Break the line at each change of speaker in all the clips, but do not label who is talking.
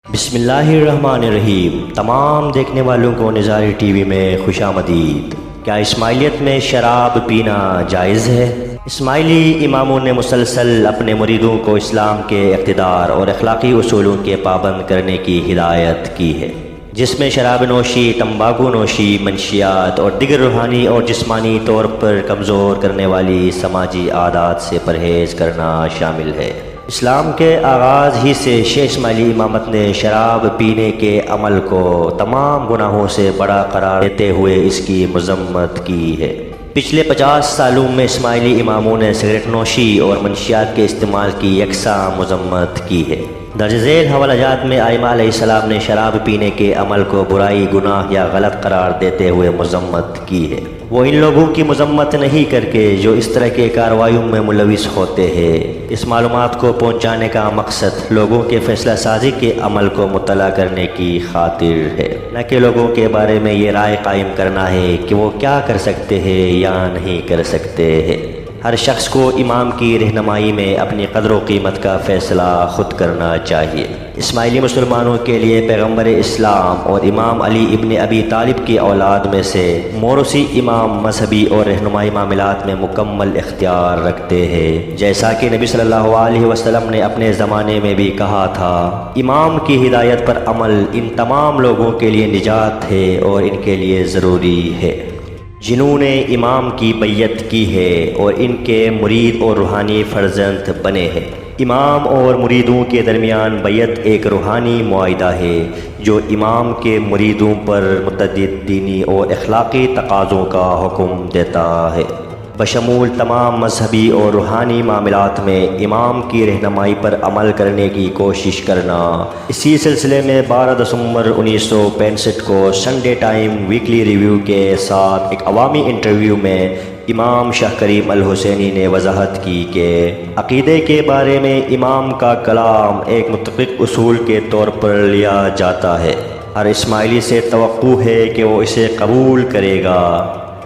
بسم اللہ الرحمن الرحیم۔ تمام دیکھنے والوں کو نظاری ٹی وی میں خوش آمدید۔ کیا اسماعیلیت میں شراب پینا جائز ہے؟ اسماعیلی اماموں نے مسلسل اپنے مریدوں کو اسلام کے اقتدار اور اخلاقی اصولوں کے پابند کرنے کی ہدایت کی ہے، جس میں شراب نوشی، تمباکو نوشی، منشیات اور دیگر روحانی اور جسمانی طور پر کمزور کرنے والی سماجی عادات سے پرہیز کرنا شامل ہے۔ اسلام کے آغاز ہی سے شیخ اسماعیلی امامت نے شراب پینے کے عمل کو تمام گناہوں سے بڑا قرار دیتے ہوئے اس کی مذمت کی ہے۔ پچھلے 50 سالوں میں اسماعیلی اماموں نے سگریٹ نوشی اور منشیات کے استعمال کی یکساں مذمت کی ہے۔ درج ذیل حوالہ جات میں ائمہ علیہ السلام نے شراب پینے کے عمل کو برائی، گناہ یا غلط قرار دیتے ہوئے مذمت کی ہے۔ وہ ان لوگوں کی مذمت نہیں کر کے جو اس طرح کے کارروائیوں میں ملوث ہوتے ہیں۔ اس معلومات کو پہنچانے کا مقصد لوگوں کے فیصلہ سازی کے عمل کو مطلع کرنے کی خاطر ہے، نہ کہ لوگوں کے بارے میں یہ رائے قائم کرنا ہے کہ وہ کیا کر سکتے ہیں یا نہیں کر سکتے ہیں۔ ہر شخص کو امام کی رہنمائی میں اپنی قدر و قیمت کا فیصلہ خود کرنا چاہیے۔ اسماعیلی مسلمانوں کے لیے پیغمبر اسلام اور امام علی ابن ابی طالب کی اولاد میں سے موروثی امام مذہبی اور رہنمائی معاملات میں مکمل اختیار رکھتے ہیں، جیسا کہ نبی صلی اللہ علیہ وسلم نے اپنے زمانے میں بھی کہا تھا، امام کی ہدایت پر عمل ان تمام لوگوں کے لیے نجات ہے اور ان کے لیے ضروری ہے جنہوں نے امام کی بیعت کی ہے اور ان کے مرید اور روحانی فرزند بنے ہیں۔ امام اور مریدوں کے درمیان بیعت ایک روحانی معاہدہ ہے جو امام کے مریدوں پر متعدد دینی اور اخلاقی تقاضوں کا حکم دیتا ہے، بشمول تمام مذہبی اور روحانی معاملات میں امام کی رہنمائی پر عمل کرنے کی کوشش کرنا۔ اسی سلسلے میں 12 دسمبر 1965 کو سنڈے ٹائم ویکلی ریویو کے ساتھ ایک عوامی انٹرویو میں امام شاہ کریم الحسینی نے وضاحت کی کہ عقیدے کے بارے میں امام کا کلام ایک متفق اصول کے طور پر لیا جاتا ہے۔ ہر اسماعیلی سے توقع ہے کہ وہ اسے قبول کرے گا۔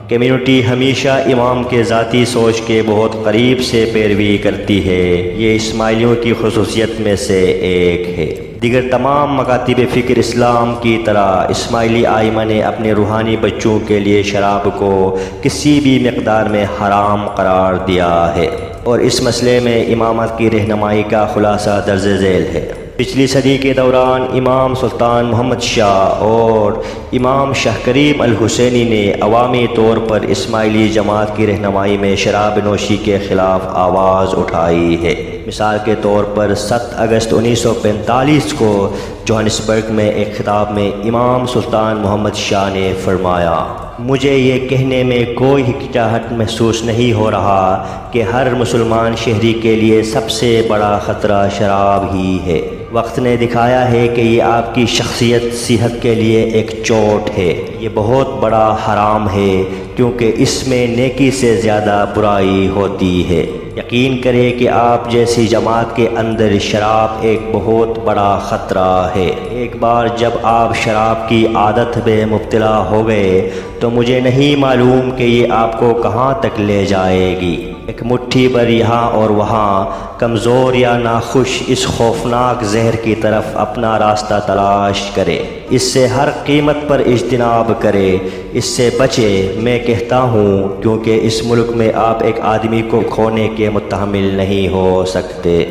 کمیونٹی ہمیشہ امام کے ذاتی سوچ کے بہت قریب سے پیروی کرتی ہے، یہ اسماعیلیوں کی خصوصیت میں سے ایک ہے۔ دیگر تمام مکاتب فکر اسلام کی طرح اسماعیلی ائمہ نے اپنے روحانی بچوں کے لیے شراب کو کسی بھی مقدار میں حرام قرار دیا ہے، اور اس مسئلے میں امامت کی رہنمائی کا خلاصہ درج ذیل ہے۔ پچھلی صدی کے دوران امام سلطان محمد شاہ اور امام شاہ کریم الحسینی نے عوامی طور پر اسماعیلی جماعت کی رہنمائی میں شراب نوشی کے خلاف آواز اٹھائی ہے۔ مثال کے طور پر 7 اگست 1945 کو جوہانسبرگ میں ایک خطاب میں امام سلطان محمد شاہ نے فرمایا، مجھے یہ کہنے میں کوئی ہچکچاہٹ محسوس نہیں ہو رہا کہ ہر مسلمان شہری کے لیے سب سے بڑا خطرہ شراب ہی ہے۔ وقت نے دکھایا ہے کہ یہ آپ کی شخصیت صحت کے لیے ایک چوٹ ہے، یہ بہت بڑا حرام ہے کیونکہ اس میں نیکی سے زیادہ برائی ہوتی ہے۔ یقین کریں کہ آپ جیسی جماعت کے اندر شراب ایک بہت بڑا خطرہ ہے۔ ایک بار جب آپ شراب کی عادت میں مبتلا ہو گئے تو مجھے نہیں معلوم کہ یہ آپ کو کہاں تک لے جائے گی۔ ایک مٹھی بھر یہاں اور وہاں، کمزور یا ناخوش اس خوفناک زہر کی طرف اپنا راستہ تلاش کرے، اس سے ہر قیمت پر اجتناب کرے، اس سے بچے۔ میں کہتا ہوں کیونکہ اس ملک میں آپ ایک آدمی کو کھونے کے متحمل نہیں ہو سکتے۔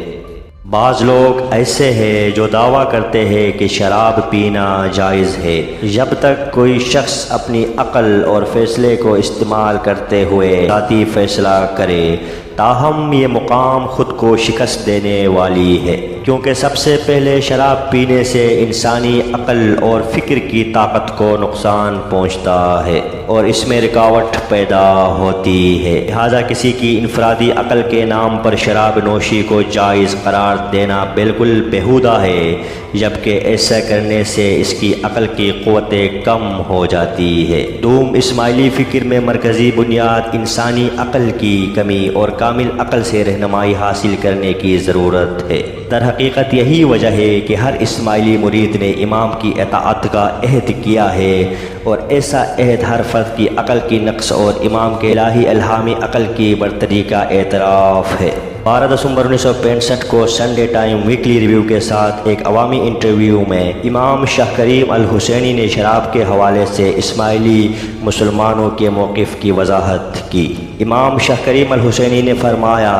بعض لوگ ایسے ہیں جو دعویٰ کرتے ہیں کہ شراب پینا جائز ہے، جب تک کوئی شخص اپنی عقل اور فیصلے کو استعمال کرتے ہوئے ذاتی فیصلہ کرے، تاہم یہ مقام خود کو شکست دینے والی ہے، کیونکہ سب سے پہلے شراب پینے سے انسانی عقل اور فکر کی طاقت کو نقصان پہنچتا ہے اور اس میں رکاوٹ پیدا ہوتی ہے۔ لہذا کسی کی انفرادی عقل کے نام پر شراب نوشی کو جائز قرار دینا بالکل بیہودہ ہے، جبکہ ایسا کرنے سے اس کی عقل کی قوتیں کم ہو جاتی ہے۔ دوم اسماعیلی فکر میں مرکزی بنیاد انسانی عقل کی کمی اور کامل عقل سے رہنمائی حاصل کرنے کی ضرورت ہے۔ در حقیقت یہی وجہ ہے کہ ہر اسماعیلی مرید نے امام کی اطاعت کا عہد کیا ہے، اور ایسا عہد ہر فرد کی عقل کی نقص اور امام کے الہی الہامی عقل کی برتری کا اعتراف ہے۔ 12 دسمبر 1965 کو سنڈے ٹائم ویکلی ریویو کے ساتھ ایک عوامی انٹرویو میں امام شاہ کریم الحسینی نے شراب کے حوالے سے اسماعیلی مسلمانوں کے موقف کی وضاحت کی۔ امام شاہ کریم الحسینی نے فرمایا،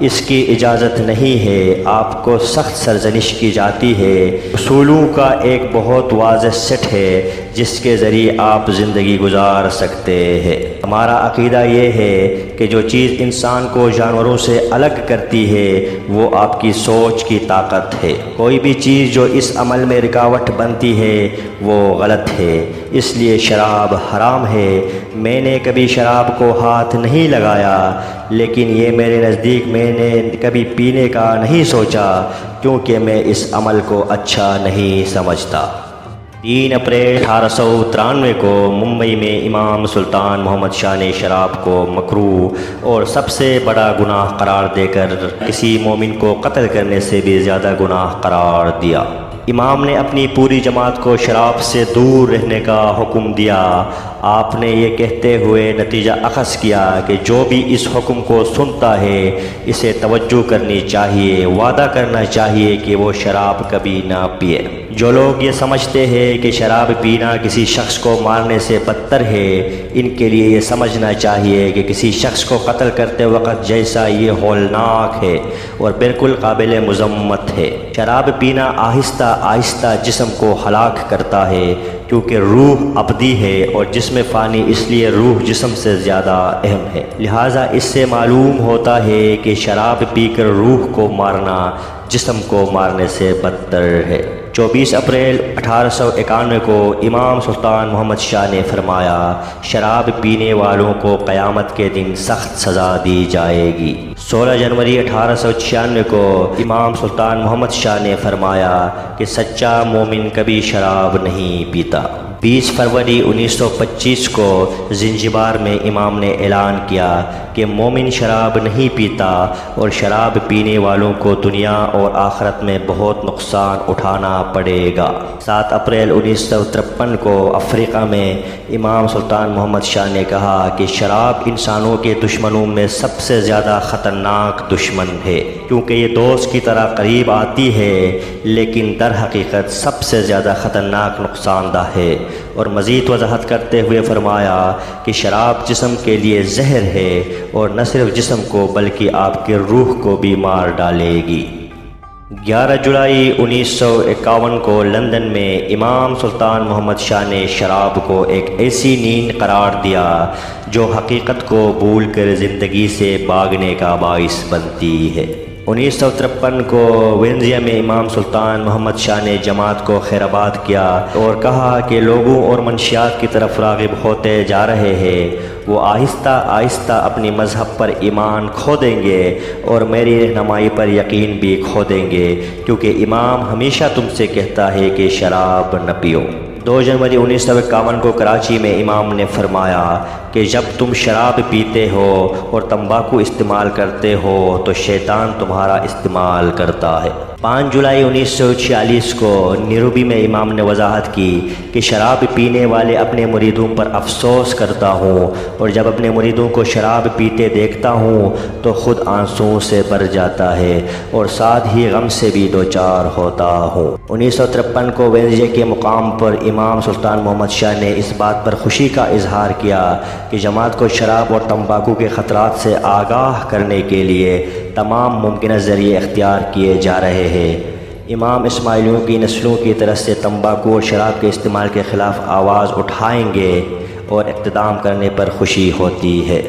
اس کی اجازت نہیں ہے، آپ کو سخت سرزنش کی جاتی ہے۔ اصولوں کا ایک بہت واضح سیٹ ہے جس کے ذریعے آپ زندگی گزار سکتے ہیں۔ ہمارا عقیدہ یہ ہے کہ جو چیز انسان کو جانوروں سے الگ کرتی ہے وہ آپ کی سوچ کی طاقت ہے۔ کوئی بھی چیز جو اس عمل میں رکاوٹ بنتی ہے وہ غلط ہے، اس لیے شراب حرام ہے۔ میں نے کبھی شراب کو ہاتھ نہیں لگایا، لیکن یہ میرے نزدیک میں نے کبھی پینے کا نہیں سوچا کیونکہ میں اس عمل کو اچھا نہیں سمجھتا۔ 3 اپریل 1893 کو ممبئی میں امام سلطان محمد شاہ نے شراب کو مکروہ اور سب سے بڑا گناہ قرار دے کر کسی مومن کو قتل کرنے سے بھی زیادہ گناہ قرار دیا۔ امام نے اپنی پوری جماعت کو شراب سے دور رہنے کا حکم دیا۔ آپ نے یہ کہتے ہوئے نتیجہ اخذ کیا کہ جو بھی اس حکم کو سنتا ہے اسے توجہ کرنی چاہیے، وعدہ کرنا چاہیے کہ وہ شراب کبھی نہ پیے۔ جو لوگ یہ سمجھتے ہیں کہ شراب پینا کسی شخص کو مارنے سے بدتر ہے، ان کے لیے یہ سمجھنا چاہیے کہ کسی شخص کو قتل کرتے وقت جیسا یہ ہولناک ہے اور بالکل قابل مذمت ہے۔ شراب پینا آہستہ آہستہ جسم کو ہلاک کرتا ہے کیونکہ روح ابدی ہے اور جسم فانی، اس لیے روح جسم سے زیادہ اہم ہے۔ لہٰذا اس سے معلوم ہوتا ہے کہ شراب پی کر روح کو مارنا جسم کو مارنے سے بدتر ہے۔ 24 اپریل 1891 کو امام سلطان محمد شاہ نے فرمایا، شراب پینے والوں کو قیامت کے دن سخت سزا دی جائے گی۔ 16 جنوری 1896 کو امام سلطان محمد شاہ نے فرمایا کہ سچا مومن کبھی شراب نہیں پیتا۔ 20 فروری 1925 کو زنجبار میں امام نے اعلان کیا کہ مومن شراب نہیں پیتا اور شراب پینے والوں کو دنیا اور آخرت میں بہت نقصان اٹھانا پڑے گا۔ 7 اپریل 1953 کو افریقہ میں امام سلطان محمد شاہ نے کہا کہ شراب انسانوں کے دشمنوں میں سب سے زیادہ خطرناک دشمن ہے، کیونکہ یہ دوست کی طرح قریب آتی ہے لیکن در حقیقت سب سے زیادہ خطرناک نقصان دہ ہے۔ اور مزید وضاحت کرتے ہوئے فرمایا کہ شراب جسم کے لیے زہر ہے اور نہ صرف جسم کو بلکہ آپ کے روح کو بھی مار ڈالے گی۔ 11 جولائی 1951 کو لندن میں امام سلطان محمد شاہ نے شراب کو ایک ایسی نیند قرار دیا جو حقیقت کو بھول کر زندگی سے بھاگنے کا باعث بنتی ہے۔ 1953 کو وینزیا میں امام سلطان محمد شاہ نے جماعت کو خیرباد کیا اور کہا کہ لوگوں اور منشیات کی طرف راغب ہوتے جا رہے ہیں، وہ آہستہ آہستہ اپنی مذہب پر ایمان کھو دیں گے اور میری رہنمائی پر یقین بھی کھو دیں گے، کیونکہ امام ہمیشہ تم سے کہتا ہے کہ شراب نہ پیو۔ 2 جنوری 1951 کو کراچی میں امام نے فرمایا کہ جب تم شراب پیتے ہو اور تمباکو استعمال کرتے ہو تو شیطان تمہارا استعمال کرتا ہے۔ 5 جولائی 1946 کو نیروبی میں امام نے وضاحت کی کہ شراب پینے والے اپنے مریدوں پر افسوس کرتا ہوں اور جب اپنے مریدوں کو شراب پیتے دیکھتا ہوں تو خود آنسوؤں سے بھر جاتا ہے اور ساتھ ہی غم سے بھی دوچار ہوتا ہوں۔ 1953 کو وینزیا کے مقام پر امام سلطان محمد شاہ نے اس بات پر خوشی کا اظہار کیا کہ جماعت کو شراب اور تمباکو کے خطرات سے آگاہ کرنے کے لیے تمام ممکنہ ذریعے اختیار کیے جا رہے ہیں۔ امام اسماعیلیوں کی نسلوں کی طرف سے تمباکو اور شراب کے استعمال کے خلاف آواز اٹھائیں گے اور اقتدام کرنے پر خوشی ہوتی ہے۔